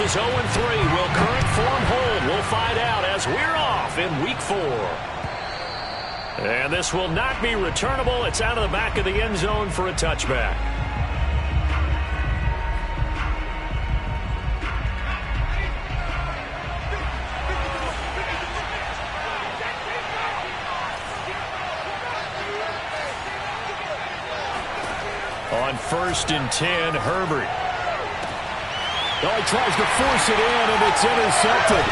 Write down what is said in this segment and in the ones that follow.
is 0-3. Will current form hold? We'll find out as we're off in Week 4. And this will not be returnable. It's out of the back of the end zone for a touchback. On 1st and 10, Herbert. Oh, he tries to force it in, and it's intercepted.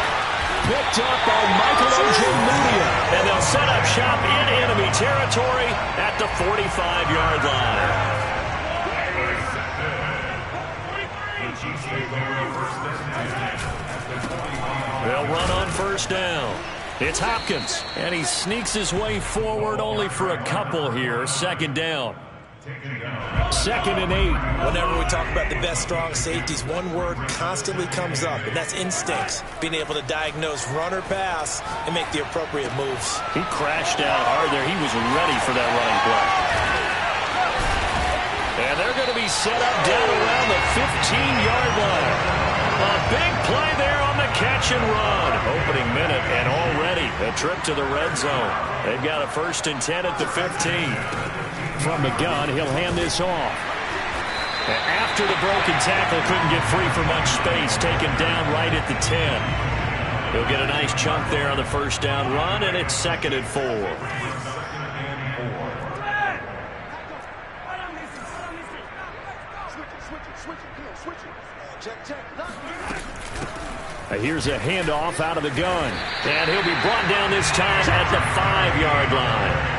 Picked up by Michael Ojemudia. And they'll set up shop in enemy territory at the 45-yard line. They'll run on 1st down. It's Hopkins, and he sneaks his way forward only for a couple here. 2nd down. 2nd and 8. Whenever we talk about the best strong safeties, one word constantly comes up, and that's instincts. Being able to diagnose run or pass and make the appropriate moves. He crashed out hard there. He was ready for that running play. And they're going to be set up down around the 15-yard line. A big play there on the catch and run. Opening minute, and already a trip to the red zone. They've got a 1st and 10 at the 15. From the gun, he'll hand this off. After the broken tackle, couldn't get free for much space. Taken down right at the 10. He'll get a nice chunk there on the 1st down run, and it's 2nd and 4. Here's a handoff out of the gun. And he'll be brought down this time at the 5-yard line.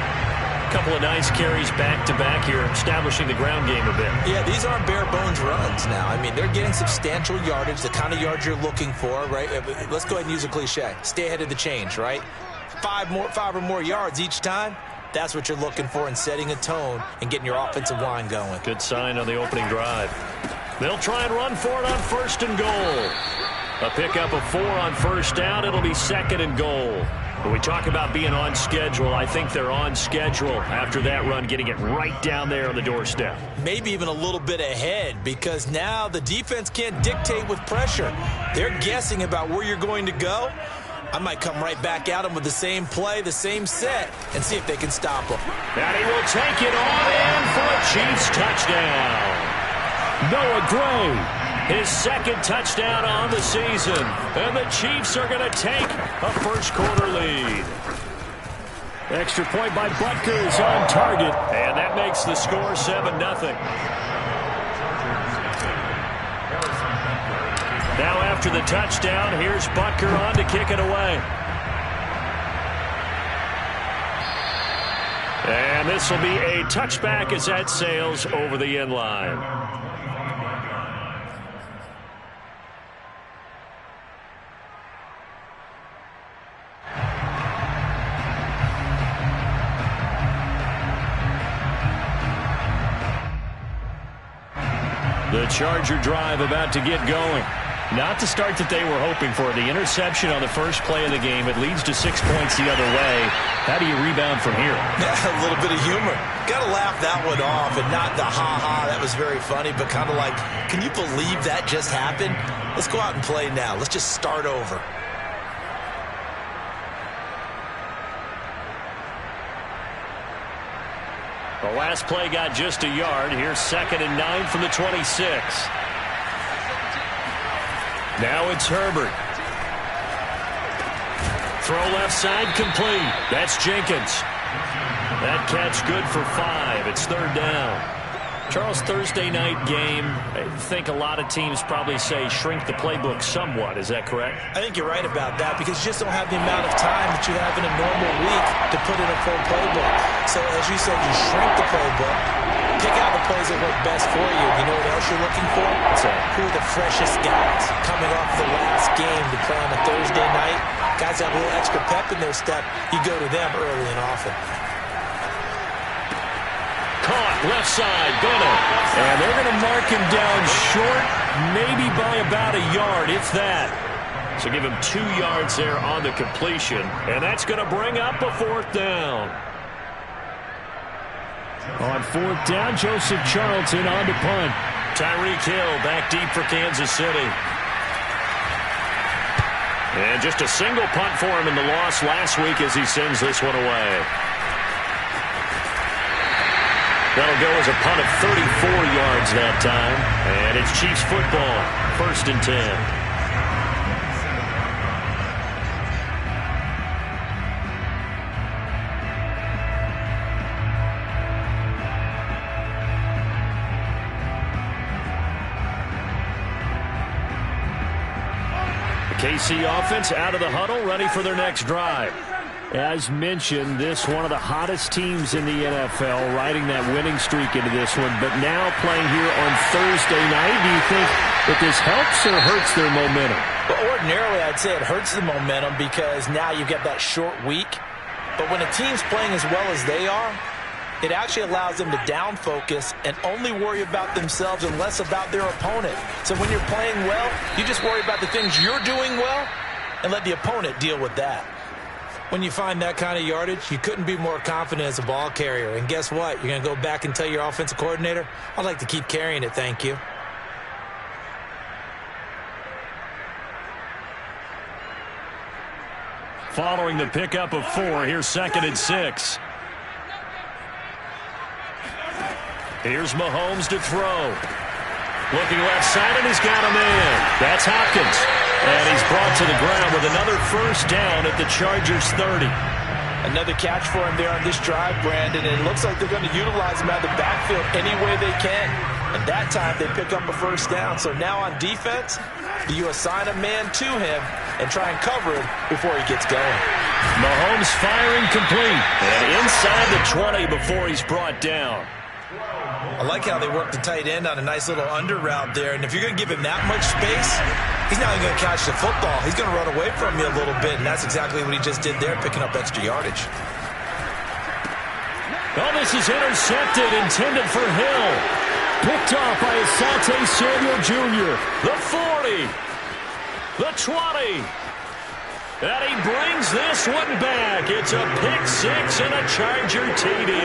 Couple of nice carries back-to-back here, establishing the ground game a bit. Yeah, these aren't bare-bones runs now. I mean, they're getting substantial yardage, the kind of yards you're looking for, right? Let's go ahead and use a cliche. Stay ahead of the change, right? 5 or more yards each time. That's what you're looking for in setting a tone and getting your offensive line going. Good sign on the opening drive. They'll try and run for it on 1st and goal. A pickup of 4 on 1st down. It'll be 2nd and goal. When we talk about being on schedule, I think they're on schedule after that run, getting it right down there on the doorstep. Maybe even a little bit ahead, because now the defense can't dictate with pressure. They're guessing about where you're going to go. I might come right back at them with the same play, the same set, and see if they can stop them. And he will take it on in for a Chiefs touchdown. Noah Gray. His 2nd touchdown on the season. And the Chiefs are going to take a 1st quarter lead. Extra point by Butker is on target. And that makes the score 7-0. Now after the touchdown, here's Butker on to kick it away. And this will be a touchback as that sails over the end line. The Charger drive about to get going. Not the start that they were hoping for. The interception on the 1st play of the game. It leads to 6 points the other way. How do you rebound from here? Yeah, a little bit of humor. Got to laugh that one off, and not the ha-ha, that was very funny, but kind of like, can you believe that just happened? Let's go out and play now. Let's just start over. The last play got just a yard. Here's 2nd and 9 from the 26. Now it's Herbert. Throw left side complete. That's Jenkins. That catch good for 5. It's 3rd down. Charles, Thursday night game, I think a lot of teams probably say shrink the playbook somewhat. Is that correct? I think you're right about that, because you just don't have the amount of time that you have in a normal week to put in a full playbook. So as you said, you shrink the playbook, pick out the plays that work best for you. You know what else you're looking for? What's that? Who are the freshest guys coming off the last game to play on a Thursday night? Guys have a little extra pep in their step. You go to them early and often. Caught left side, Bennett. And they're going to mark him down short, maybe by about a yard, if that. So give him 2 yards there on the completion. And that's going to bring up a 4th down. On 4th down, Joseph Charlton on to punt. Tyreek Hill back deep for Kansas City. And just a single punt for him in the loss last week as he sends this one away. That'll go as a punt of 34 yards that time. And it's Chiefs football, 1st and 10. KC offense out of the huddle, ready for their next drive. As mentioned, this one of the hottest teams in the NFL, riding that winning streak into this one, but now playing here on Thursday night. Do you think that this helps or hurts their momentum? Well, ordinarily, I'd say it hurts the momentum because now you get that short week. But when a team's playing as well as they are, it actually allows them to down focus and only worry about themselves and less about their opponent. So when you're playing well, you just worry about the things you're doing well and let the opponent deal with that. When you find that kind of yardage, you couldn't be more confident as a ball carrier. And guess what? You're going to go back and tell your offensive coordinator, I'd like to keep carrying it, thank you. Following the pickup of 4, here's 2nd and 6. Here's Mahomes to throw. Looking left side, and he's got a man. That's Hopkins. And he's brought to the ground with another 1st down at the Chargers 30. Another catch for him there on this drive, Brandon. And it looks like they're going to utilize him out of the backfield any way they can. And that time they pick up a 1st down. So now on defense, you assign a man to him and try and cover him before he gets going. Mahomes firing complete. And inside the 20 before he's brought down. I like how they work the tight end on a nice little under route there. And if you're going to give him that much space, he's not even going to catch the football. He's going to run away from you a little bit, and that's exactly what he just did there, picking up extra yardage. Oh, this is intercepted, intended for Hill. Picked off by Asante Samuel Jr. The 40. The 20. And he brings this one back. It's a pick 6 and a Charger TD.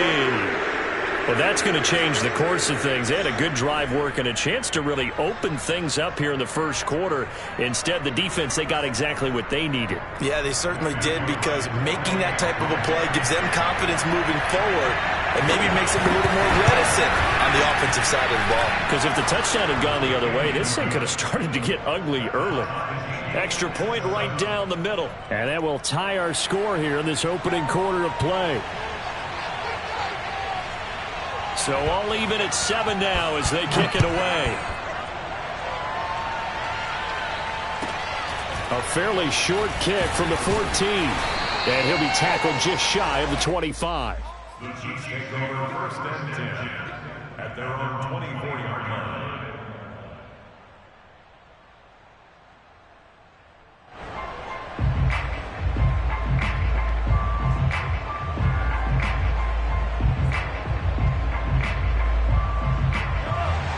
Well, that's going to change the course of things. They had a good drive work and a chance to really open things up here in the 1st quarter. Instead, the defense, they got exactly what they needed. Yeah, they certainly did, because making that type of a play gives them confidence moving forward and maybe makes them a little more reticent on the offensive side of the ball. Because if the touchdown had gone the other way, this thing could have started to get ugly early. Extra point right down the middle. And that will tie our score here in this opening quarter of play. So all even at 7 now as they kick it away. A fairly short kick from the 14. And he'll be tackled just shy of the 25. The Chiefs take over 1st and 10 at their own 24-yard line.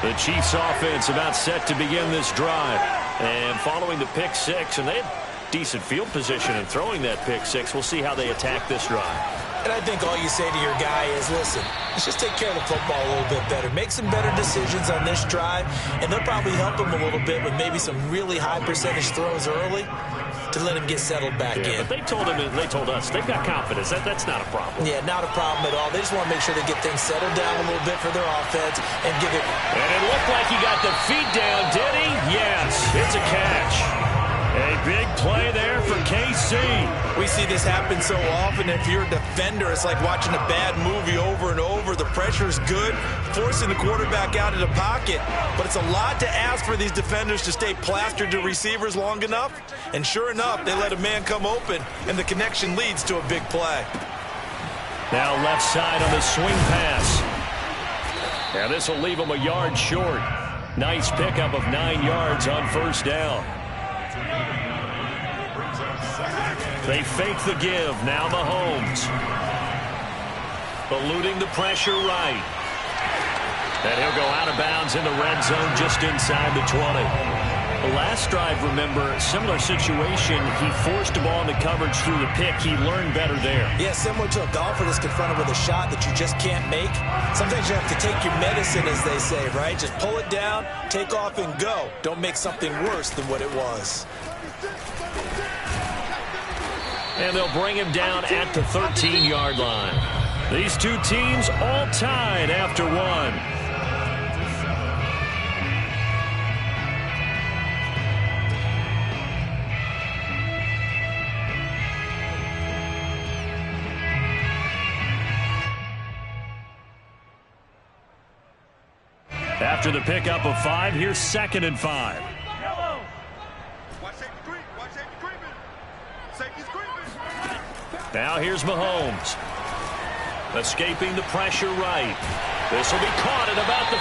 The Chiefs offense about set to begin this drive. And following the pick 6, and they had decent field position in throwing that pick 6. We'll see how they attack this drive. And I think all you say to your guy is, listen, let's just take care of the football a little bit better. Make some better decisions on this drive, and they'll probably help him a little bit with maybe some really high percentage throws early to let him get settled back in. But they told him, they told us, they've got confidence. That's not a problem. Yeah, not a problem at all. They just want to make sure they get things settled down a little bit for their offense and give it. And it looked like he got the feet down, did he? Yes, it's a catch. A big play there for KC. We see this happen so often. If you're a defender, it's like watching a bad movie over and over. The pressure's good, forcing the quarterback out of the pocket. But it's a lot to ask for these defenders to stay plastered to receivers long enough. And sure enough, they let a man come open, and the connection leads to a big play. Now left side on the swing pass. Now this will leave him a yard short. Nice pickup of 9 yards on 1st down. They fake the give. Now Mahomes. Eluding the pressure right. And he'll go out of bounds in the red zone just inside the 20. The last drive, remember, similar situation. He forced the ball into coverage through the pick. He learned better there. Yeah, similar to a golfer that's confronted with a shot that you just can't make. Sometimes you have to take your medicine, as they say, right? Just pull it down, take off, and go. Don't make something worse than what it was. And they'll bring him down at the 13-yard line. These two teams all tied after one. After the pickup of 5, here's 2nd and 5. Now here's Mahomes. Escaping the pressure right. This will be caught at about the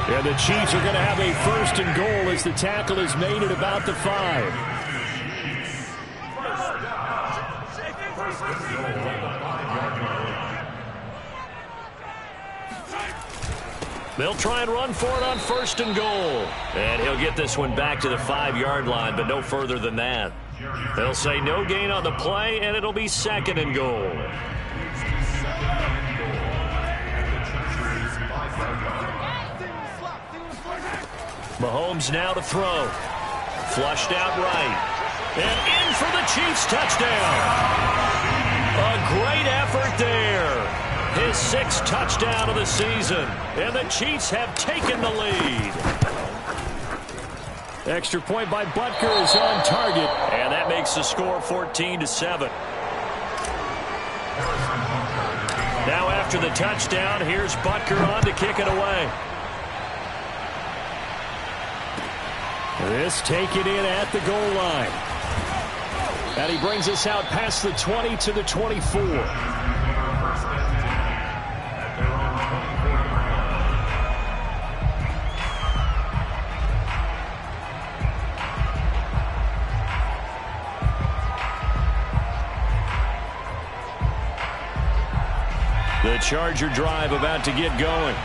5. And the Chiefs are going to have a 1st and goal as the tackle is made at about the 5. They'll try and run for it on 1st and goal. And he'll get this one back to the 5-yard line, but no further than that. They'll say no gain on the play, and it'll be 2nd and goal. Mahomes now to throw. Flushed out right. And in for the Chiefs touchdown. A great effort there. His 6th touchdown of the season. And the Chiefs have taken the lead. Extra point by Butker is on target. And that makes the score 14-7. Now after the touchdown, here's Butker on to kick it away. This taken in at the goal line. And he brings us out past the 20 to the 24. The Charger drive about to get going.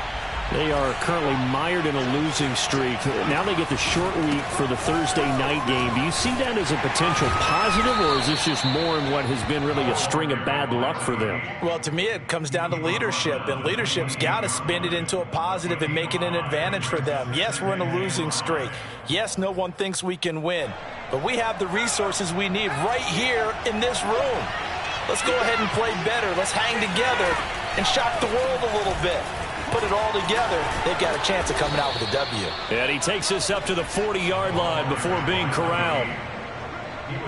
They are currently mired in a losing streak. Now they get the short week for the Thursday night game. Do you see that as a potential positive, or is this just more in what has been really a string of bad luck for them? Well, to me, it comes down to leadership, and leadership's got to spin it into a positive and make it an advantage for them. Yes, we're in a losing streak. Yes, no one thinks we can win, but we have the resources we need right here in this room. Let's go ahead and play better. Let's hang together and shock the world a little bit. Put it all together, they've got a chance of coming out with a W. And he takes us up to the 40-yard line before being corralled.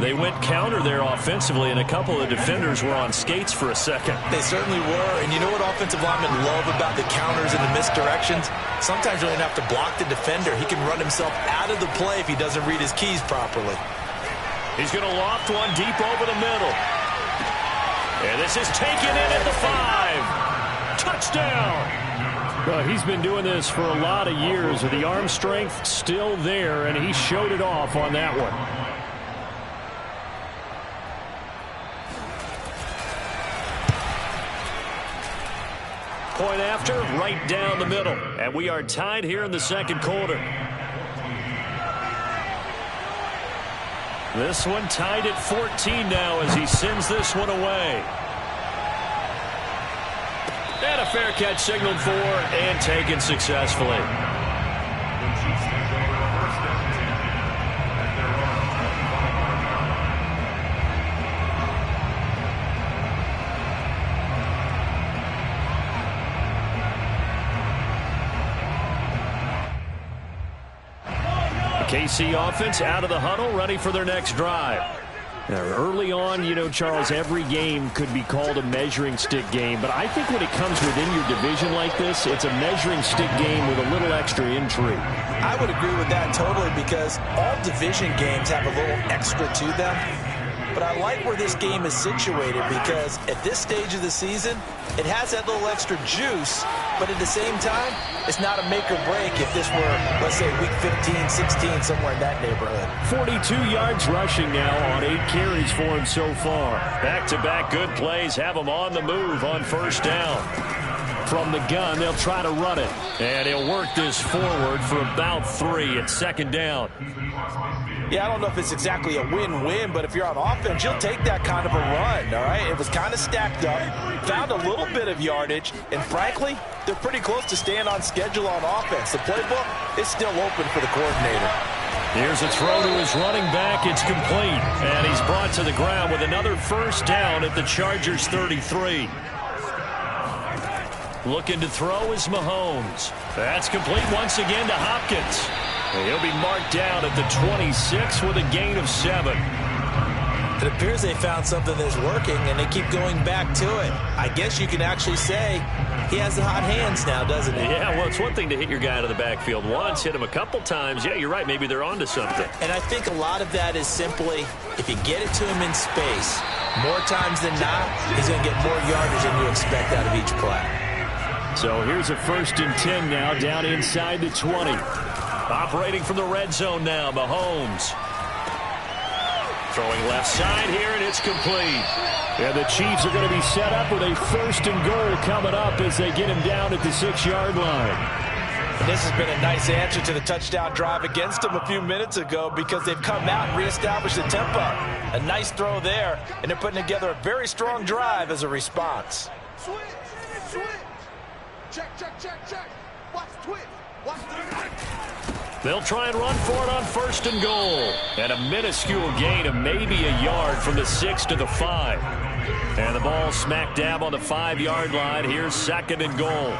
They went counter there offensively, and a couple of defenders were on skates for a second. They certainly were, and you know what offensive linemen love about the counters and the misdirections? Sometimes you don't have to block the defender. He can run himself out of the play if he doesn't read his keys properly. He's going to loft one deep over the middle. And this is taken in at the 5. Touchdown! Well, he's been doing this for a lot of years, with the arm strength still there, and he showed it off on that one. Point after, right down the middle. And we are tied here in the 2nd quarter. This one tied at 14 now as he sends this one away. And a fair catch signaled for and taken successfully. The KC offense out of the huddle, ready for their next drive. Now, early on, you know, Charles, every game could be called a measuring stick game. But I think when it comes within your division like this, it's a measuring stick game with a little extra intrigue. I would agree with that totally, because all division games have a little extra to them. But I like where this game is situated, because at this stage of the season, it has that little extra juice, but at the same time, it's not a make or break if this were, let's say, week 15, 16, somewhere in that neighborhood. 42 yards rushing now on 8 carries for him so far. Back-to-back good plays have him on the move on 1st down. From the gun, they'll try to run it. And he'll work this forward for about 3 at 2nd down. Yeah, I don't know if it's exactly a win-win, but if you're on offense, you'll take that kind of a run, all right? It was kind of stacked up, found a little bit of yardage, and frankly, they're pretty close to staying on schedule on offense. The playbook is still open for the coordinator. Here's a throw to his running back. It's complete. And he's brought to the ground with another first down at the Chargers' 33. Looking to throw is Mahomes. That's complete once again to Hopkins. And he'll be marked down at the 26 with a gain of 7. It appears they found something that's working, and they keep going back to it. I guess you can actually say he has the hot hands now, doesn't he? Yeah, well, it's one thing to hit your guy out of the backfield once, hit him a couple times. Yeah, you're right. Maybe they're onto something. And I think a lot of that is simply, if you get it to him in space, more times than not, he's going to get more yardage than you expect out of each play. So here's a 1st and 10 now, down inside the 20. Operating from the red zone now, Mahomes. Throwing left side here, and it's complete. And the Chiefs are going to be set up with a 1st and goal coming up as they get him down at the 6-yard line. And this has been a nice answer to the touchdown drive against them a few minutes ago, because they've come out and reestablished the tempo. A nice throw there, and they're putting together a very strong drive as a response. Switch. Check. Watch the twitch. Watch the... They'll try and run for it on 1st and goal. And a minuscule gain of maybe a yard from the 6 to the 5. And the ball smack dab on the 5-yard line. Here's 2nd and goal.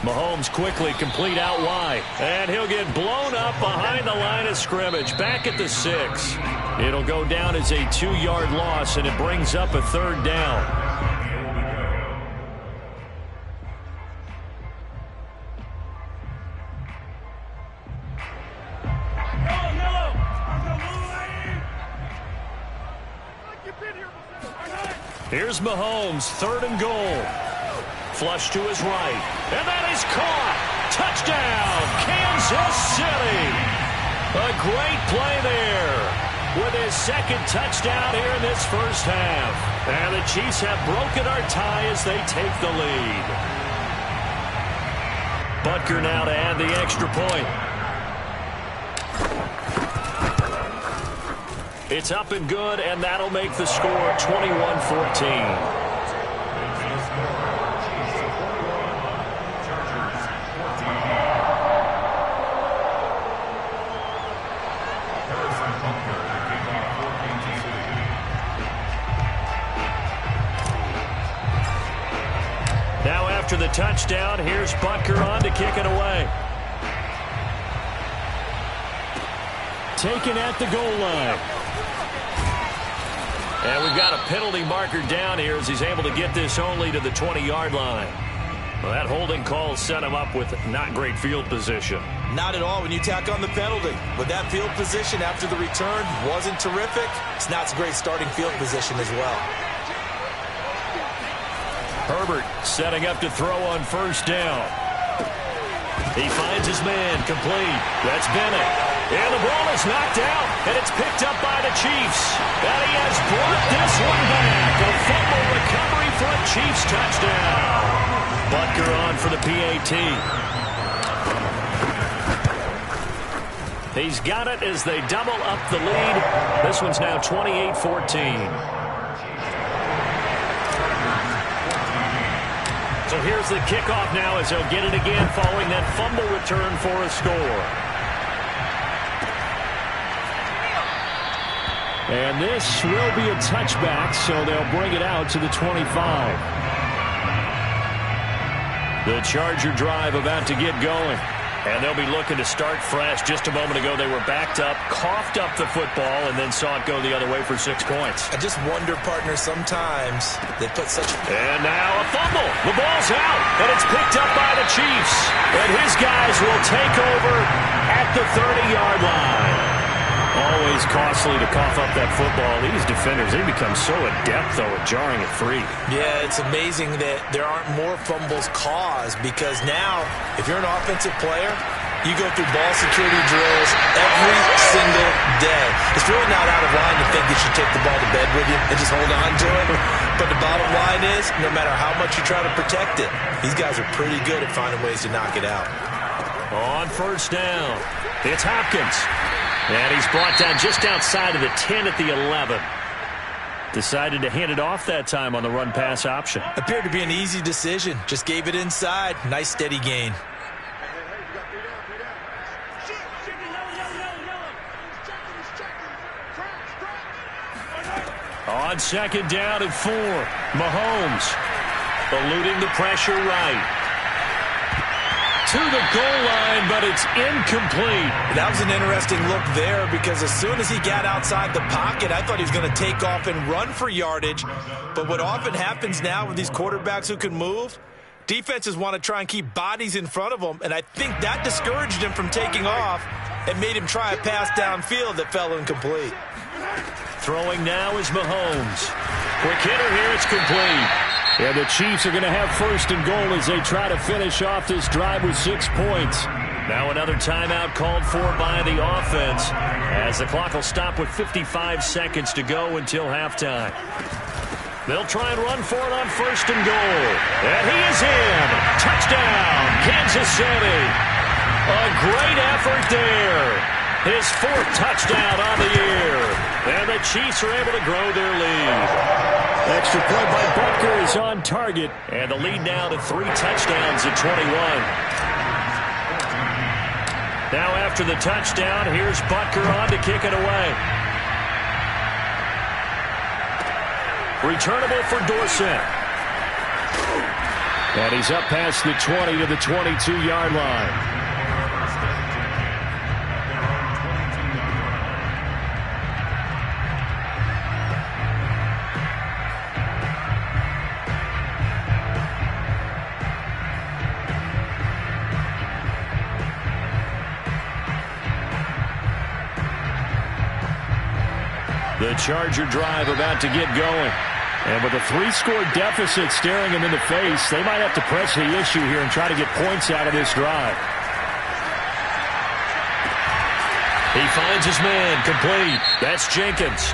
Mahomes quickly complete out wide. And he'll get blown up behind the line of scrimmage. Back at the 6. It'll go down as a 2-yard loss, and it brings up a 3rd down. Here's Mahomes, 3rd and goal. Flush to his right. And that is caught. Touchdown, Kansas City. A great play there with his 2nd touchdown here in this first half. And the Chiefs have broken our tie as they take the lead. Butker now to add the extra point. It's up and good, and that'll make the score 21-14. Now after the touchdown, here's Butker on to kick it away. Taken at the goal line. And we've got a penalty marker down here as he's able to get this only to the 20-yard line. Well, that holding call set him up with not great field position. Not at all when you tack on the penalty. With that field position after the return wasn't terrific, it's not a great starting field position as well. Herbert setting up to throw on 1st down. He finds his man complete. That's Bennett. And the ball is knocked out, and it's picked up by the Chiefs. And he has brought this one back. A fumble recovery for a Chiefs touchdown. Butker on for the PAT. He's got it as they double up the lead. This one's now 28-14. So here's the kickoff now as they'll get it again following that fumble return for a score. And this will be a touchback, so they'll bring it out to the 25. The Charger drive about to get going. And they'll be looking to start fresh. Just a moment ago, they were backed up, coughed up the football, and then saw it go the other way for 6 points. I just wonder, partner, sometimes they put such... And now a fumble. The ball's out, and it's picked up by the Chiefs. And his guys will take over at the 30-yard line. Always costly to cough up that football. These defenders, they become so adept, though, at jarring it free. Yeah, it's amazing that there aren't more fumbles caused, because now, if you're an offensive player, you go through ball security drills every single day. It's really not out of line to think you should take the ball to bed with you and just hold on to it. But the bottom line is, no matter how much you try to protect it, these guys are pretty good at finding ways to knock it out. On 1st down, it's Hopkins. And he's brought down just outside of the 10 at the 11. Decided to hand it off that time on the run-pass option. Appeared to be an easy decision. Just gave it inside. Nice steady gain. On second down and 4, Mahomes eluding the pressure right. To the goal line, but it's incomplete. That was an interesting look there because as soon as he got outside the pocket, I thought he was going to take off and run for yardage. But what often happens now with these quarterbacks who can move, defenses want to try and keep bodies in front of them, and I think that discouraged him from taking off and made him try a pass downfield that fell incomplete. Throwing now is Mahomes. Quick hitter here, it's complete. And the Chiefs are going to have first and goal as they try to finish off this drive with 6 points. Now another timeout called for by the offense as the clock will stop with 55 seconds to go until halftime. They'll try and run for it on first and goal. And he is in. Touchdown, Kansas City. A great effort there. His 4th touchdown on the year. And the Chiefs are able to grow their lead. Extra point by Butker is on target. And the lead now to 3 touchdowns at 21. Now after the touchdown, here's Butker on to kick it away. Returnable for Dorsett. And he's up past the 20 to the 22-yard line. The Charger drive about to get going. And with a 3-score deficit staring him in the face, they might have to press the issue here and try to get points out of this drive. He finds his man, complete. That's Jenkins.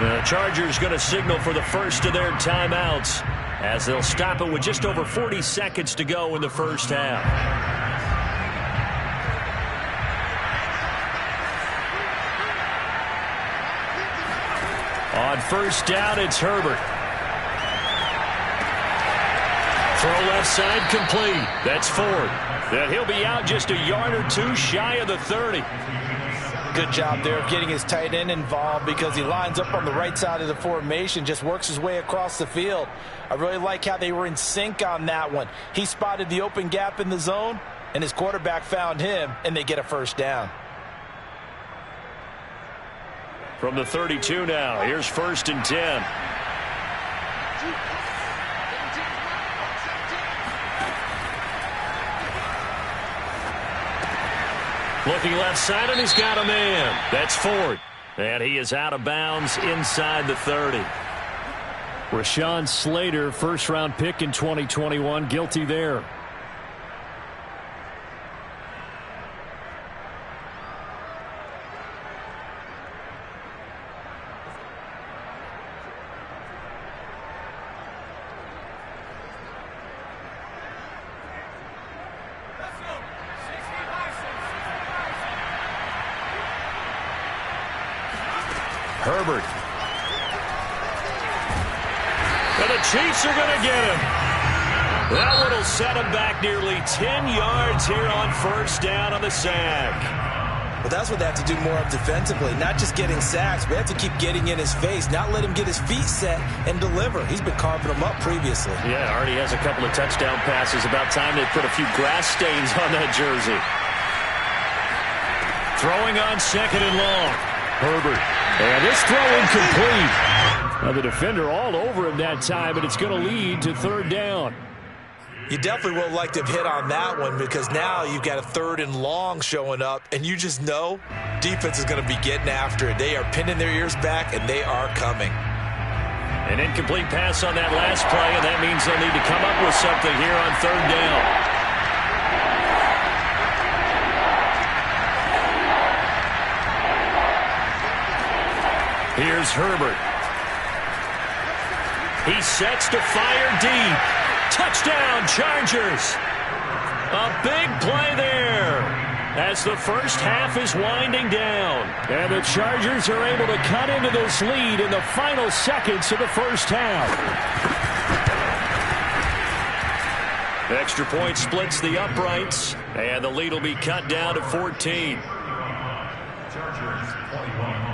The Chargers going to signal for the first of their timeouts as they'll stop it with just over 40 seconds to go in the first half. On first down, it's Herbert. Throw left side, complete. That's Ford. And he'll be out just a yard or 2 shy of the 30. Good job there of getting his tight end involved because he lines up on the right side of the formation, just works his way across the field. I really like how they were in sync on that one. He spotted the open gap in the zone, and his quarterback found him, and they get a first down. From the 32 now, here's first and 10. Looking left side, and he's got a man. That's Ford. And he is out of bounds inside the 30. Rashawn Slater, first-round pick in 2021, guilty there. Herbert. And the Chiefs are going to get him. That one will set him back nearly 10 yards here on first down on the sack. Well, that's what they have to do more of defensively, not just getting sacks. We have to keep getting in his face, not let him get his feet set and deliver. He's been carving them up previously. Yeah, already has a couple of touchdown passes. About time they put a few grass stains on that jersey. Throwing on second and long. Herbert. And this throw incomplete. Now the defender all over him that time, but it's going to lead to third down. You definitely would like to have hit on that one because now you've got a 3rd and long showing up, and you just know defense is going to be getting after it. They are pinning their ears back, and they are coming. An incomplete pass on that last play, and that means they'll need to come up with something here on third down. Here's Herbert. He sets to fire deep. Touchdown, Chargers. A big play there. as the first half is winding down. And the Chargers are able to cut into this lead in the final seconds of the first half. Extra point splits the uprights, and the lead will be cut down to 14. Chargers 21.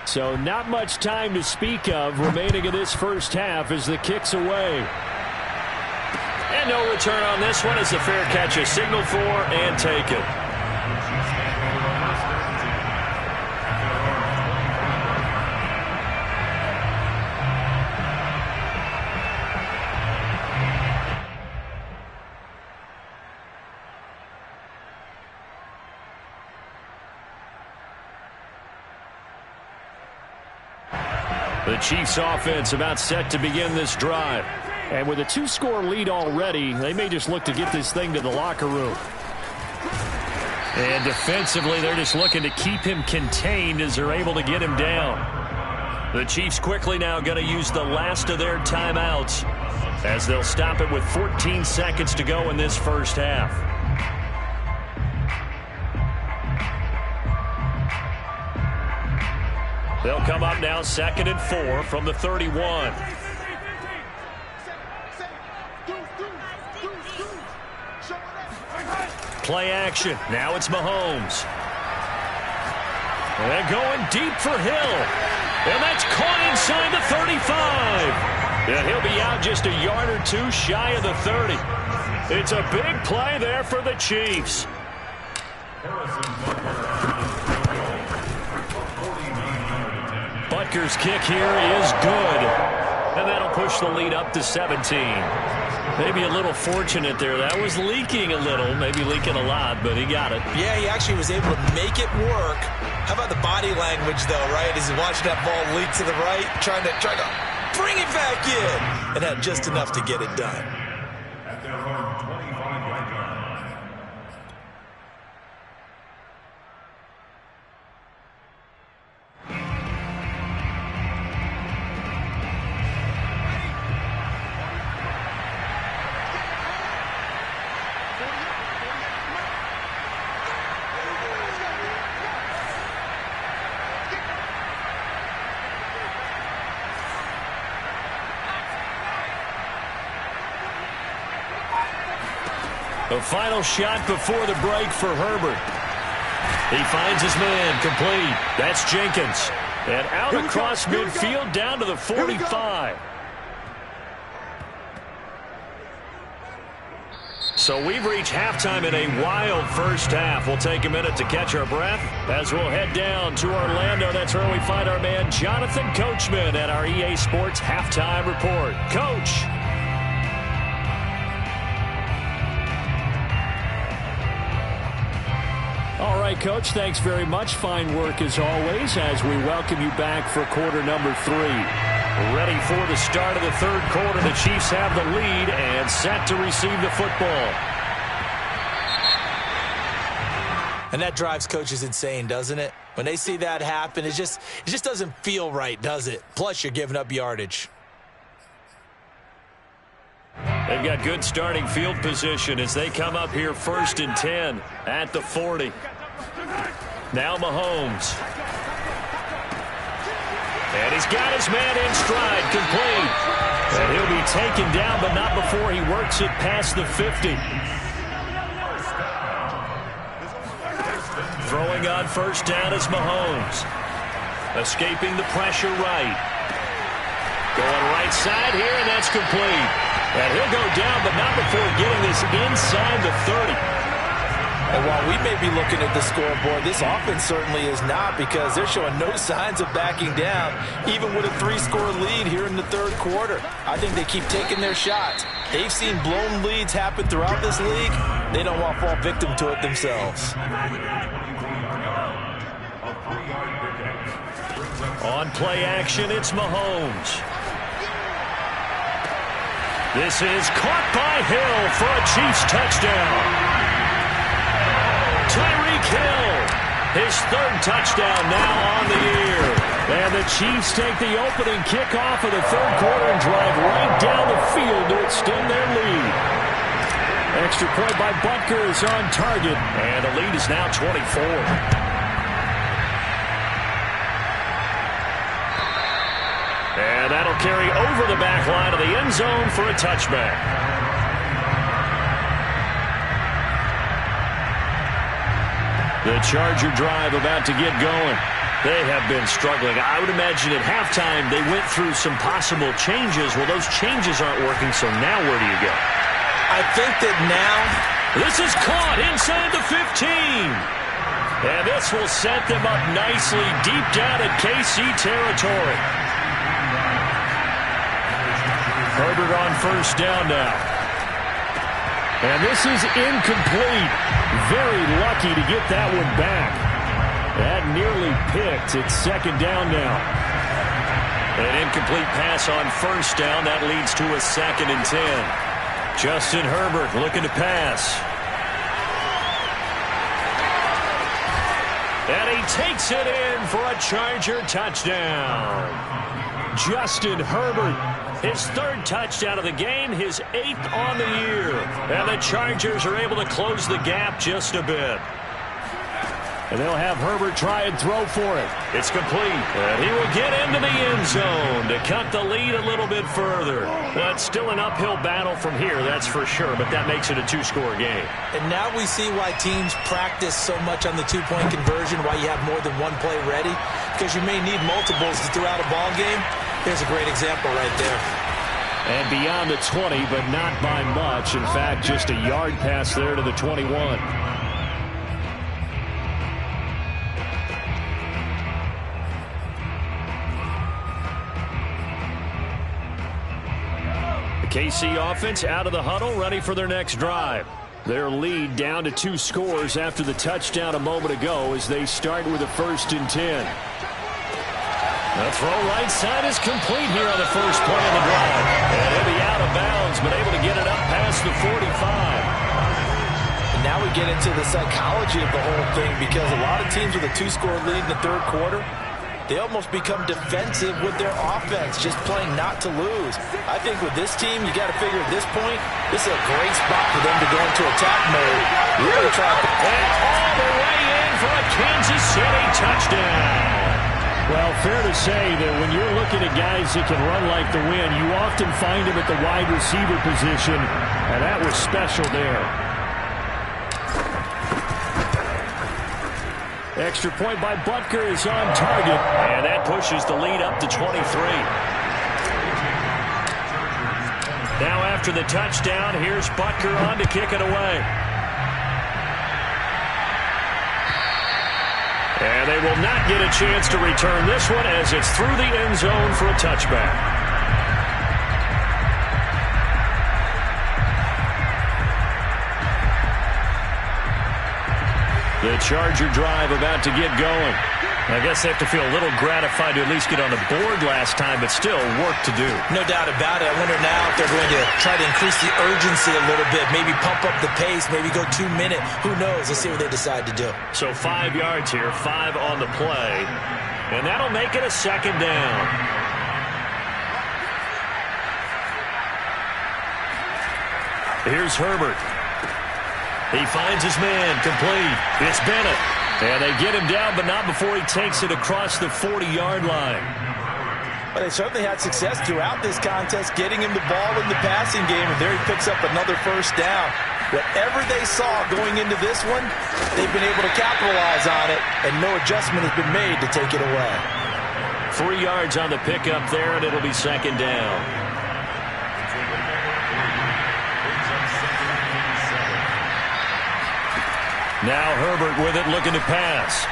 So not much time to speak of remaining in this first half as the kick's away. And no return on this one as the fair catch is signaled for and taken. The Chiefs offense about set to begin this drive. And with a 2-score lead already, they may just look to get this thing to the locker room. And defensively, they're just looking to keep him contained as they're able to get him down. The Chiefs quickly now going to use the last of their timeouts as they'll stop it with 14 seconds to go in this first half. They'll come up now 2nd and 4 from the 31. Play action. Now it's Mahomes. And going deep for Hill. And that's caught inside the 35. And he'll be out just a yard or two shy of the 30. It's a big play there for the Chiefs. Butker's kick here is good. And that'll push the lead up to 17. Maybe a little fortunate there. That was leaking a little, maybe leaking a lot, but he got it. Yeah, he actually was able to make it work. How about the body language, though, right? As he's watching that ball leak to the right, trying to bring it back in. And had just enough to get it done. At their own 25-yard line. The final shot before the break for Herbert. He finds his man complete. That's Jenkins. And out across midfield down to the 45. So we've reached halftime in a wild first half. We'll take a minute to catch our breath as we'll head down to Orlando. That's where we find our man Jonathan Coachman at our EA Sports Halftime Report. Coach. All right, Coach, thanks very much. Fine work as always as we welcome you back for quarter number 3. Ready for the start of the third quarter. The Chiefs have the lead and set to receive the football. And that drives coaches insane, doesn't it? When they see that happen, it just doesn't feel right, does it? Plus, you're giving up yardage. They've got good starting field position as they come up here 1st and 10 at the 40. Now Mahomes. And he's got his man in stride, complete. And he'll be taken down, but not before he works it past the 50. Throwing on 1st down is Mahomes. Escaping the pressure right. Going right side here, and that's complete. And he'll go down, but not before getting this inside the 30. And while we may be looking at the scoreboard, this offense certainly is not, because they're showing no signs of backing down, even with a 3-score lead here in the third quarter. I think they keep taking their shots, They've seen blown leads happen throughout this league. They don't want to fall victim to it themselves. On play action, it's Mahomes. This is caught by Hill for a Chiefs touchdown. Tyreek Hill, his third touchdown now on the year. And the Chiefs take the opening kickoff of the third quarter and drive right down the field to extend their lead. Extra point by Butker is on target, and the lead is now 24. And that'll carry over the back line of the end zone for a touchback. The Charger drive about to get going. They have been struggling. I would imagine at halftime they went through some possible changes. Well, those changes aren't working, so now where do you go? I think that now... This is caught inside the 15. And this will set them up nicely deep down at KC territory. Herbert on first down now. And this is incomplete. Very lucky to get that one back. That nearly picked. It's second down now. An incomplete pass on first down. That leads to a 2nd and 10. Justin Herbert looking to pass. And he takes it in for a Charger touchdown. Justin Herbert, his third touchdown of the game, his 8th on the year. And the Chargers are able to close the gap just a bit. And they'll have Herbert try and throw for it. It's complete. And he will get into the end zone to cut the lead a little bit further. But still an uphill battle from here, that's for sure. But that makes it a 2-score game. And now we see why teams practice so much on the 2-point conversion, why you have more than one play ready. Because you may need multiples throughout a ball game. Here's a great example right there. And beyond the 20, but not by much. In fact, just a yard pass there to the 21. KC offense out of the huddle, ready for their next drive. Their lead down to 2 scores after the touchdown a moment ago as they start with a 1st and 10. The throw right side is complete here on the first play of the drive. And he'll be out of bounds, but able to get it up past the 45. And now we get into the psychology of the whole thing, because a lot of teams with a 2-score lead in the third quarter, they almost become defensive with their offense, just playing not to lose. I think with this team, you got to figure at this point, this is a great spot for them to go into attack mode. Really try to... And all the way in for a Kansas City touchdown. Well, fair to say that when you're looking at guys that can run like the wind, you often find them at the wide receiver position, and that was special there. Extra point by Butker is on target, and that pushes the lead up to 23. Now after the touchdown, here's Butker on to kick it away. And they will not get a chance to return this one as it's through the end zone for a touchback. The Charger drive about to get going. I guess they have to feel a little gratified to at least get on the board last time, but still work to do. No doubt about it. I wonder now if they're going to try to increase the urgency a little bit, maybe pump up the pace, maybe go 2-minute. Who knows? Let's see what they decide to do. So 5 yards here, 5 on the play, and that'll make it a 2nd down. Here's Herbert. He finds his man, complete. It's Bennett. And they get him down, but not before he takes it across the 40-yard line. But they certainly had success throughout this contest, getting him the ball in the passing game, and there he picks up another 1st down. Whatever they saw going into this one, they've been able to capitalize on it, and no adjustment has been made to take it away. 3 yards on the pickup there, and it'll be 2nd down. Now Herbert with it, looking to pass.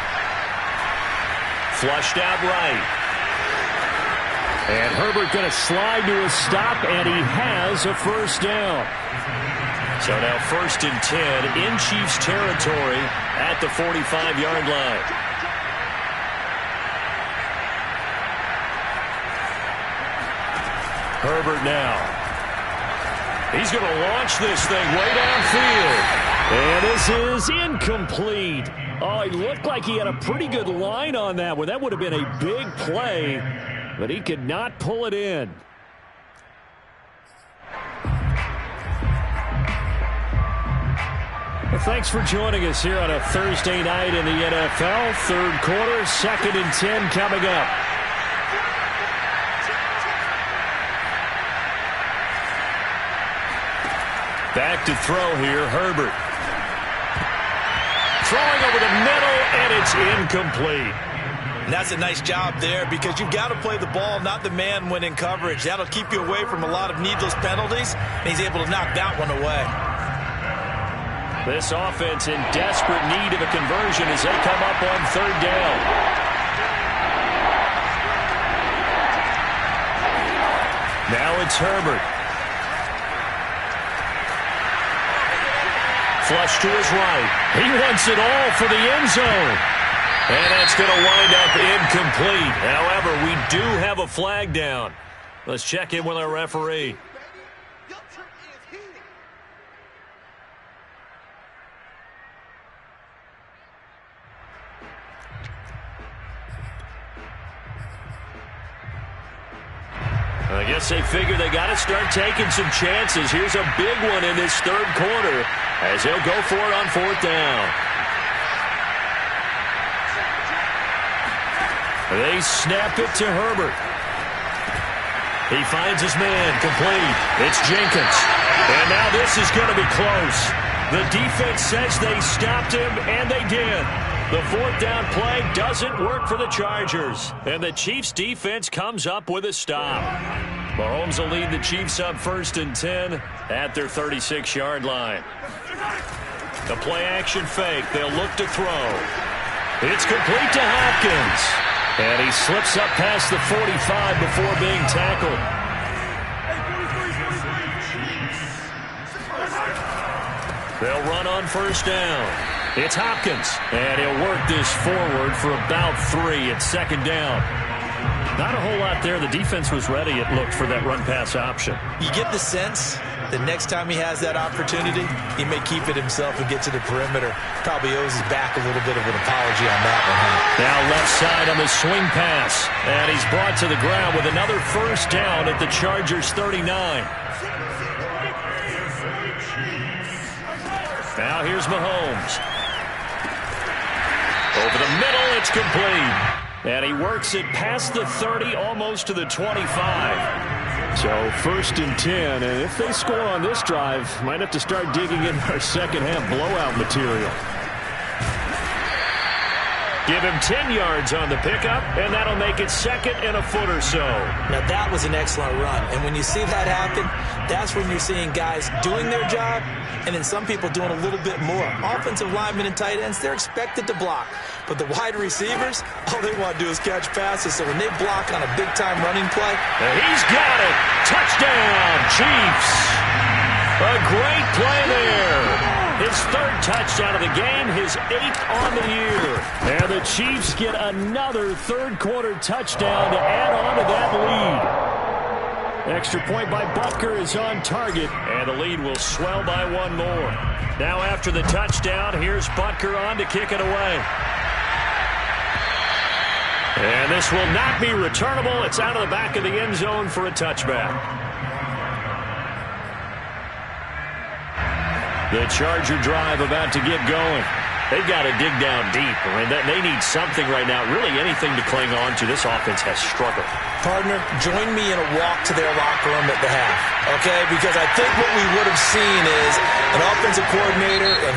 Flushed out right. And Herbert going to slide to a stop, and he has a first down. So now 1st and 10 in Chiefs territory at the 45-yard line. Herbert now. He's going to launch this thing way downfield. And this is incomplete. Oh, it looked like he had a pretty good line on that one. That would have been a big play, but he could not pull it in. Well, thanks for joining us here on a Thursday night in the NFL. 3rd quarter, 2nd and 10 coming up. Back to throw here, Herbert. Throwing over the middle, and it's incomplete. And that's a nice job there because you've got to play the ball, not the man when in coverage. That'll keep you away from a lot of needless penalties, and he's able to knock that one away. This offense in desperate need of a conversion as they come up on 3rd down. Now it's Herbert. Flush to his right. He wants it all for the end zone. And that's going to wind up incomplete. However, we do have a flag down. Let's check in with our referee. I guess they figure they got to start taking some chances. Here's a big one in this 3rd quarter as he'll go for it on 4th down. They snap it to Herbert. He finds his man, complete. It's Jenkins. And now this is going to be close. The defense says they stopped him, and they did. The 4th down play doesn't work for the Chargers. And the Chiefs defense comes up with a stop. Mahomes will lead the Chiefs up 1st and 10 at their 36-yard line. The play-action fake. They'll look to throw. It's complete to Hopkins. And he slips up past the 45 before being tackled. They'll run on 1st down. It's Hopkins. And he'll work this forward for about 3 at 2nd down. Not a whole lot there. The defense was ready, it looked, for that run-pass option. You get the sense that next time he has that opportunity, he may keep it himself and get to the perimeter. Probably owes his back a little bit of an apology on that one. Now left side on the swing pass. And he's brought to the ground with another 1st down at the Chargers 39. Now here's Mahomes. Over the middle, it's complete. And he works it past the 30, almost to the 25. So 1st and 10, and if they score on this drive, might have to start digging in our second-half blowout material. Give him 10 yards on the pickup, and that'll make it 2nd and a foot or so. Now, that was an excellent run. And when you see that happen, that's when you're seeing guys doing their job and then some people doing a little bit more. Offensive linemen and tight ends, they're expected to block. But the wide receivers, all they want to do is catch passes. So when they block on a big-time running play, and he's got it. Touchdown, Chiefs. A great play there. His 3rd touchdown of the game, his 8th on the year. And the Chiefs get another 3rd quarter touchdown to add on to that lead. Extra point by Butker is on target. And the lead will swell by 1 more. Now after the touchdown, here's Butker on to kick it away. And this will not be returnable. It's out of the back of the end zone for a touchback. The Charger drive about to get going. They've got to dig down deep. I mean, they need something right now, really anything to cling on to. This offense has struggled. Partner, join me in a walk to their locker room at the half, okay? Because I think what we would have seen is an offensive coordinator and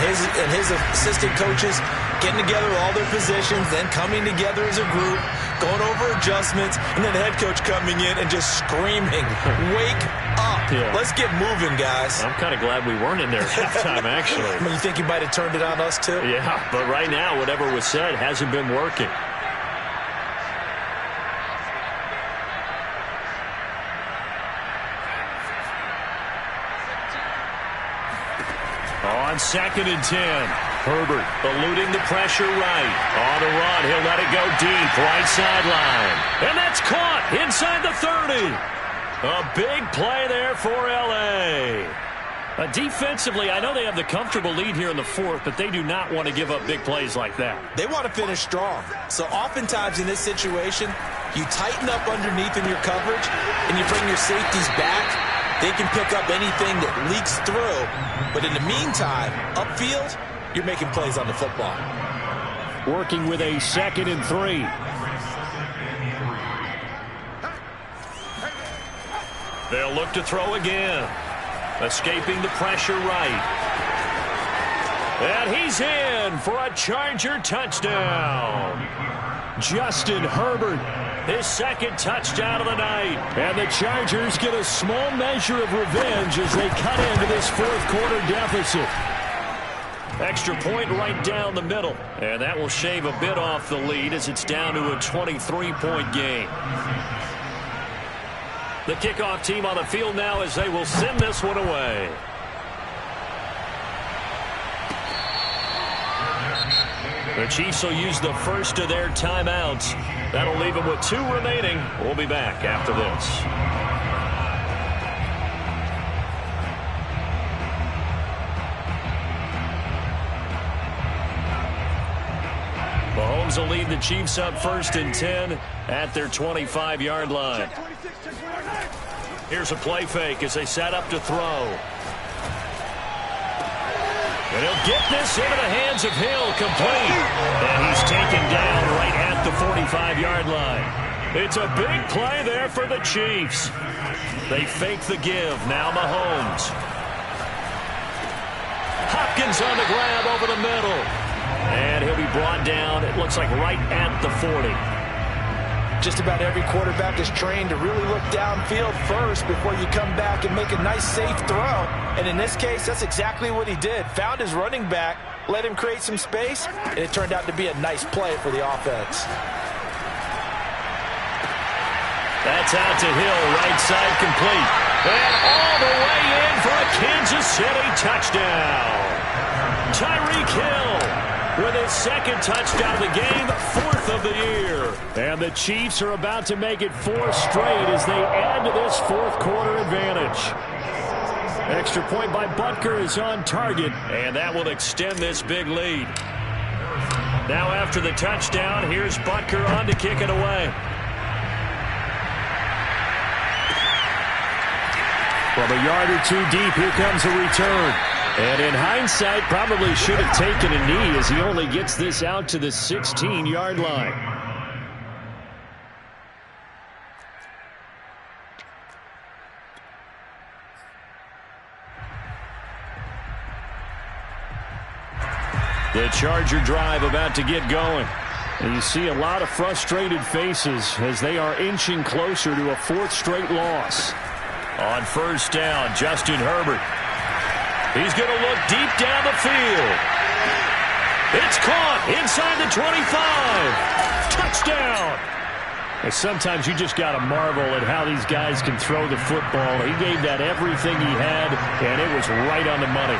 his assistant coaches getting together all their positions, then coming together as a group, going over adjustments, and then the head coach coming in and just screaming, wake up. Yeah. Let's get moving, guys. I'm kind of glad we weren't in there at halftime, actually. I mean, you think you might have turned it on us, too? Yeah, but right now, whatever was said hasn't been working. 2nd and 10. Herbert eluding the pressure right. On the run, he'll let it go deep, right sideline. And that's caught inside the 30. A big play there for L.A. Defensively, I know they have the comfortable lead here in the 4th, but they do not want to give up big plays like that. They want to finish strong. So oftentimes in this situation, you tighten up underneath in your coverage, and you bring your safeties back. They can pick up anything that leaks through. But in the meantime, upfield, you're making plays on the football. Working with a 2nd and 3. They'll look to throw again. Escaping the pressure right. And he's in for a Charger touchdown. Justin Herbert, his 2nd touchdown of the night. And the Chargers get a small measure of revenge as they cut into this 4th quarter deficit. Extra point right down the middle. And that will shave a bit off the lead as it's down to a 23-point game. The kickoff team on the field now as they will send this one away. The Chiefs will use the first of their timeouts. That'll leave them with 2 remaining. We'll be back after this. Mahomes will lead the Chiefs up 1st and 10 at their 25-yard line. Here's a play fake as they set up to throw. And he'll get this into the hands of Hill, complete. And he's taken down right at the 45-yard line. It's a big play there for the Chiefs. They fake the give. Now Mahomes. Hopkins on the grab over the middle. And he'll be brought down, it looks like right at the 40. Just about every quarterback is trained to really look downfield first before you come back and make a nice, safe throw. And in this case, that's exactly what he did. Found his running back, let him create some space, and it turned out to be a nice play for the offense. That's out to Hill, right side complete. And all the way in for a Kansas City touchdown. Tyreek Hill with his 2nd touchdown of the game, 4th of the year. And the Chiefs are about to make it 4 straight as they add to this 4th quarter advantage. Extra point by Butker is on target, and that will extend this big lead. Now after the touchdown, here's Butker on to kick it away. From a yard or 2 deep, here comes a return. And in hindsight, probably should have taken a knee as he only gets this out to the 16-yard line. The Charger drive about to get going. And you see a lot of frustrated faces as they are inching closer to a 4th straight loss. On 1st down, Justin Herbert. He's going to look deep down the field. It's caught inside the 25. Touchdown. And sometimes you just got to marvel at how these guys can throw the football. He gave that everything he had, and it was right on the money.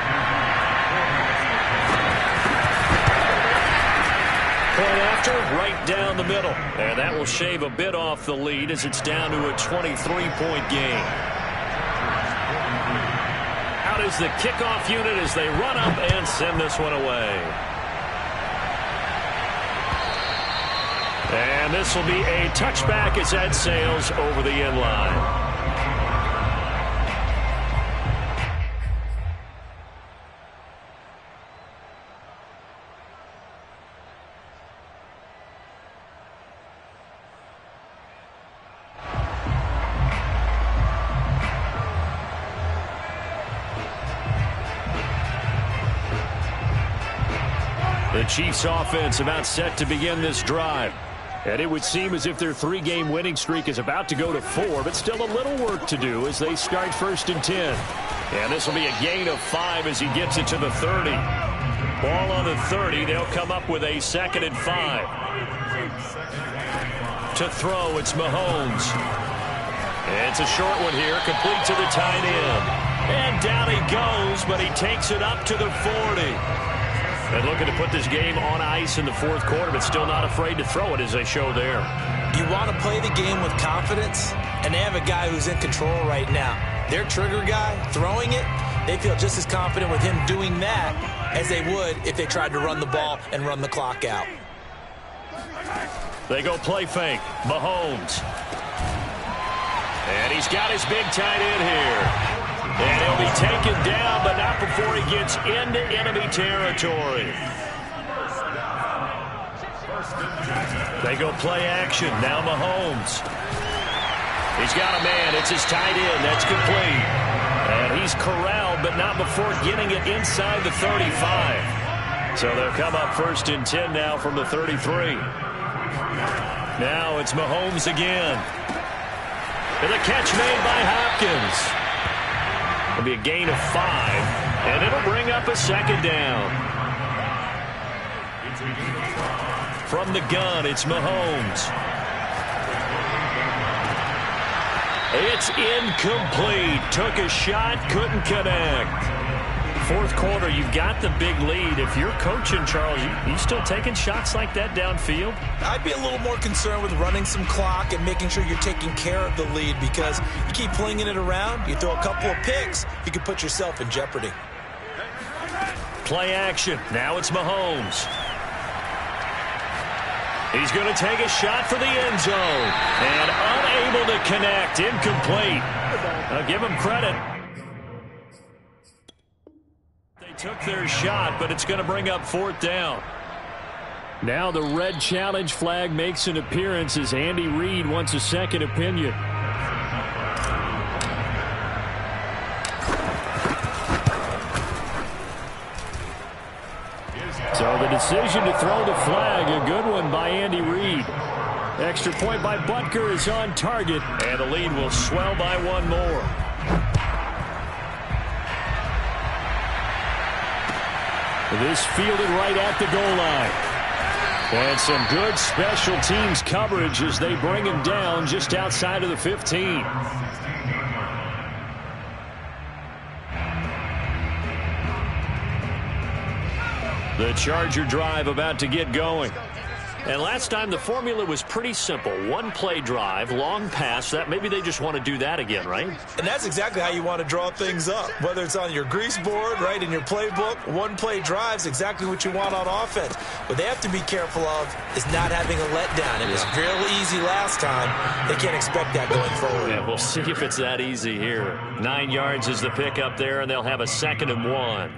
Point after, right down the middle. And that will shave a bit off the lead as it's down to a 23-point game. Out is the kickoff unit as they run up and send this one away. And this will be a touchback as that sails over the end line. The Chiefs offense about set to begin this drive. And it would seem as if their 3-game winning streak is about to go to 4, but still a little work to do as they start 1st and 10. And this will be a gain of 5 as he gets it to the 30. Ball on the 30. They'll come up with a 2nd and 5. To throw, it's Mahomes. It's a short one here, complete to the tight end. And down he goes, but he takes it up to the 40. And looking to put this game on ice in the fourth quarter, but still not afraid to throw it as they show there. You want to play the game with confidence, and they have a guy who's in control right now. Their trigger guy, throwing it, they feel just as confident with him doing that as they would if they tried to run the ball and run the clock out. They go play fake. Mahomes. And he's got his big tight end here. And he'll be taken down, but not before he gets into enemy territory. They go play action. Now Mahomes. He's got a man. It's his tight end. That's complete. And he's corralled, but not before getting it inside the 35. So they'll come up 1st and 10 now from the 33. Now it's Mahomes again. And the catch made by Hopkins. It'll be a gain of 5, and it'll bring up a 2nd down. From the gun, it's Mahomes. It's incomplete. Took a shot, couldn't connect. Fourth quarter, you've got the big lead. If you're coaching, Charles, you still taking shots like that downfield? I'd be a little more concerned with running some clock and making sure you're taking care of the lead, because you keep flinging it around, you throw a couple of picks, you could put yourself in jeopardy. Play action. Now it's Mahomes. He's going to take a shot for the end zone. And unable to connect. Incomplete. I'll give him credit. They took their shot, but it's going to bring up 4th down. Now the red challenge flag makes an appearance as Andy Reid wants a second opinion. So the decision to throw the flag, a good one by Andy Reid. Extra point by Butker is on target, and the lead will swell by 1 more. This fielded right at the goal line. And some good special teams coverage as they bring him down just outside of the 15. The Charger drive about to get going. And last time the formula was pretty simple. 1-play drive, long pass. That maybe they just want to do that again, right? And that's exactly how you want to draw things up. Whether it's on your grease board, right, in your playbook, 1-play drive's exactly what you want on offense. What they have to be careful of is not having a letdown. It was real easy last time. They can't expect that going forward. Yeah, we'll see if it's that easy here. 9 yards is the pick up there, and they'll have a 2nd and 1.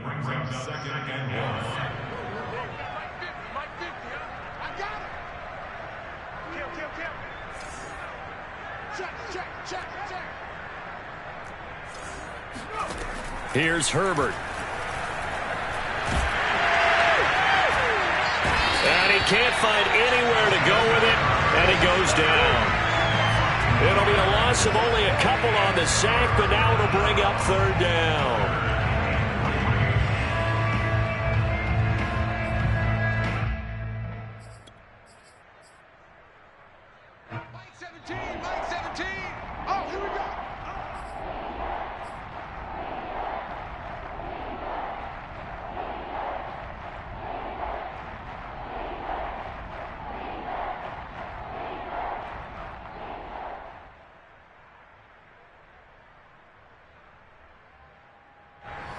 Here's Herbert. And he can't find anywhere to go with it, and he goes down. It'll be a loss of only a couple on the sack, but now it'll bring up 3rd down.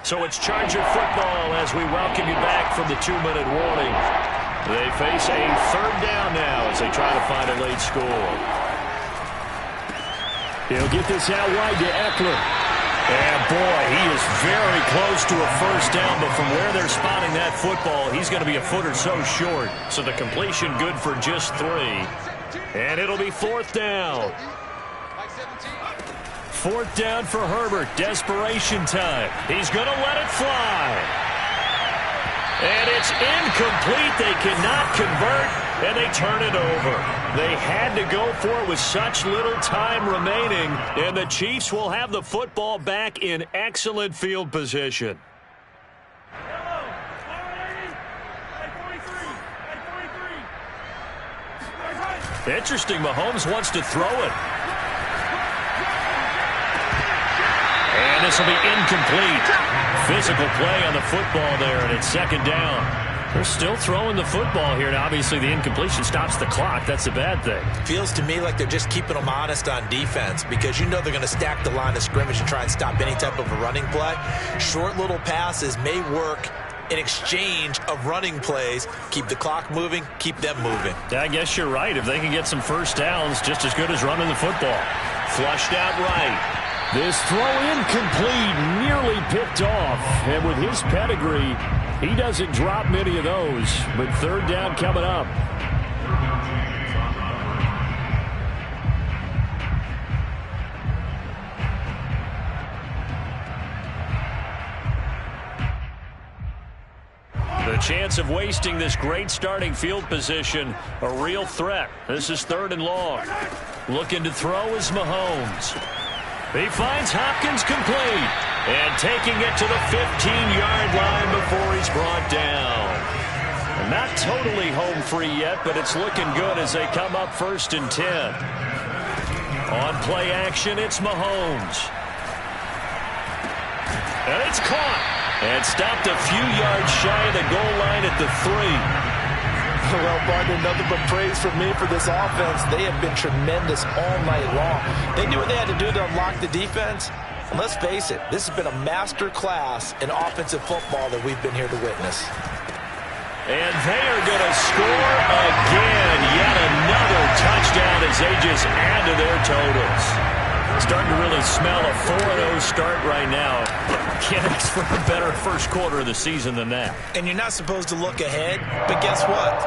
So it's Charger football as we welcome you back from the 2-minute warning. They face a 3rd down now as they try to find a late score. He'll get this out wide to Eckler. And boy, he is very close to a 1st down, but from where they're spotting that football, he's going to be a foot or so short. So the completion good for just 3. And it'll be 4th down. 4th down for Herbert. Desperation time. He's going to let it fly. And it's incomplete. They cannot convert, and they turn it over. They had to go for it with such little time remaining, and the Chiefs will have the football back in excellent field position. Interesting. Mahomes wants to throw it. And And this will be incomplete. Physical play on the football there, and it's second down. They're still throwing the football here, and obviously the incompletion stops the clock. That's a bad thing. Feels to me like they're just keeping them honest on defense because you know they're going to stack the line of scrimmage and try and stop any type of a running play. Short little passes may work in exchange of running plays. Keep the clock moving, keep them moving. Yeah, I guess you're right. If they can get some first downs, just as good as running the football. Flushed out right. This throw incomplete, nearly picked off. And with his pedigree, he doesn't drop many of those. But third down coming up. The chance of wasting this great starting field position, a real threat. This is third and long. Looking to throw is Mahomes. He finds Hopkins complete. And taking it to the 15-yard line before he's brought down. And not totally home free yet, but it's looking good as they come up 1st and 10. On play action, it's Mahomes. And it's caught. And stopped a few yards shy of the goal line at the 3. Well, Barton, nothing but praise from me for this offense. They have been tremendous all night long. They knew what they had to do to unlock the defense. And let's face it, this has been a master class in offensive football that we've been here to witness. And they are going to score again. Yet another touchdown as they just add to their totals. Starting to really smell a 4-0 start right now. Can't ask for a better first quarter of the season than that. And you're not supposed to look ahead, but guess what?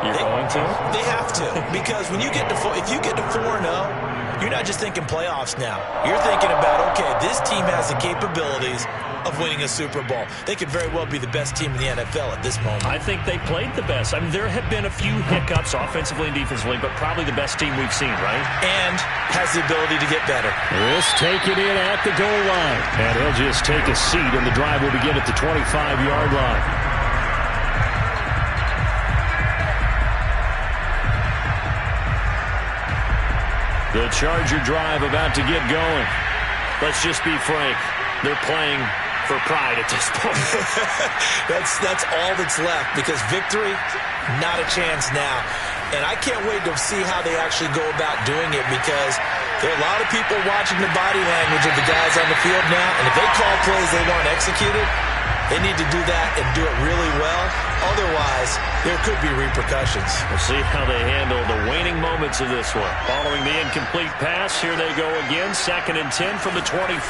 You're going to? They have to, because when you get to if you get to 4-0, you're not just thinking playoffs now. You're thinking about, okay, this team has the capabilities of winning a Super Bowl. They could very well be the best team in the NFL at this moment. I think they played the best. I mean, there have been a few hiccups offensively and defensively, but probably the best team we've seen, right? And has the ability to get better. This taken in at the goal line. And he'll just take a seat, and the drive will begin at the 25-yard line. The Charger drive about to get going. Let's just be frank. They're playing for pride at this point. that's all that's left, because victory, not a chance now. And I can't wait to see how they actually go about doing it, because there are a lot of people watching the body language of the guys on the field now, and if they call plays they want executed, they need to do that and do it really well. Otherwise, there could be repercussions. We'll see how they handle the waning moments of this one. Following the incomplete pass, here they go again. 2nd and 10 from the 25.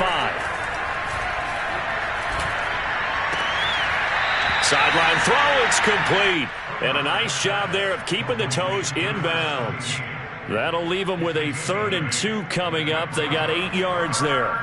Sideline throw, it's complete. And a nice job there of keeping the toes inbounds. That'll leave them with a 3rd and 2 coming up. They got 8 yards there.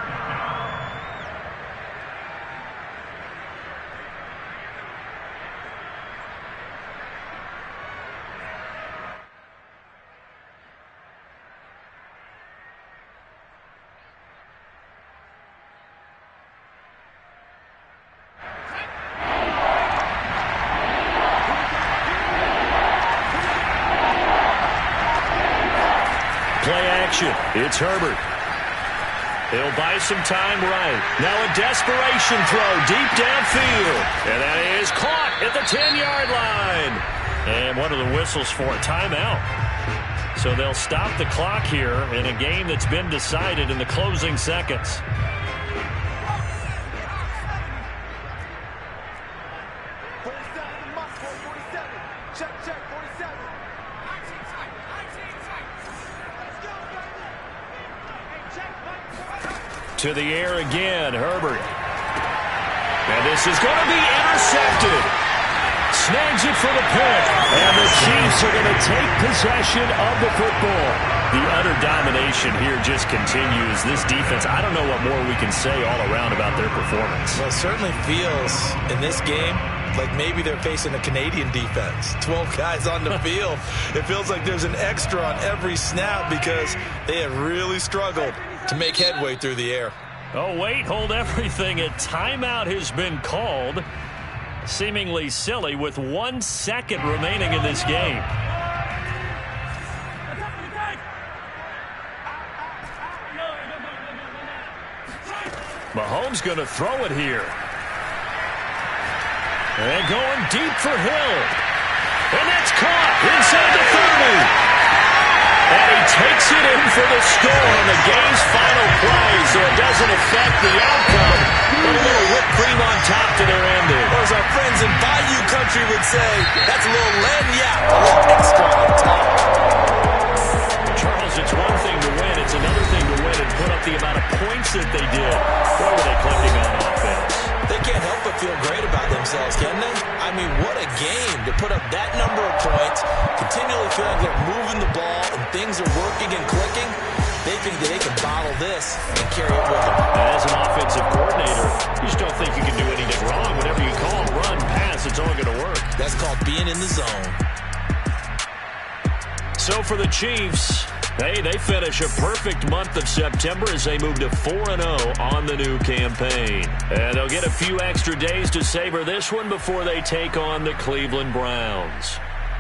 It's Herbert. He'll buy some time right. Now a desperation throw deep downfield. And that is caught at the 10-yard line. And one of the whistles for a timeout. So they'll stop the clock here in a game that's been decided in the closing seconds. To the air again, Herbert. And this is going to be intercepted. Snags it for the pick. And the Chiefs are going to take possession of the football. The utter domination here just continues. This defense, I don't know what more we can say all around about their performance. Well, it certainly feels in this game like maybe they're facing a Canadian defense. 12 guys on the field. It feels like there's an extra on every snap because they have really struggled to make headway through the air. Oh, wait, hold everything. A timeout has been called. Seemingly silly with 1 second remaining in this game. Mahomes going to throw it here. And going deep for Hill. And that's caught inside the 30. And he takes it in for the score on the game's final play, so it doesn't affect the outcome. But a little whipped cream on top to their ending. Or as our friends in Bayou Country would say, that's a little lagniappe, a little extra on top. Charles, it's one thing to win. It's another thing to win and put up the amount of points that they did. Boy, were they clicking on offense. They can't help but feel great about themselves, can they? I mean, what a game to put up that number of points, continually feel like they're moving the ball and things are working and clicking. They think that they can bottle this and carry it with them. As an offensive coordinator, you just don't think you can do anything wrong. Whatever you call, run, pass, it's all going to work. That's called being in the zone. So for the Chiefs, hey, they finish a perfect month of September as they move to 4-0 on the new campaign. And they'll get a few extra days to savor this one before they take on the Cleveland Browns.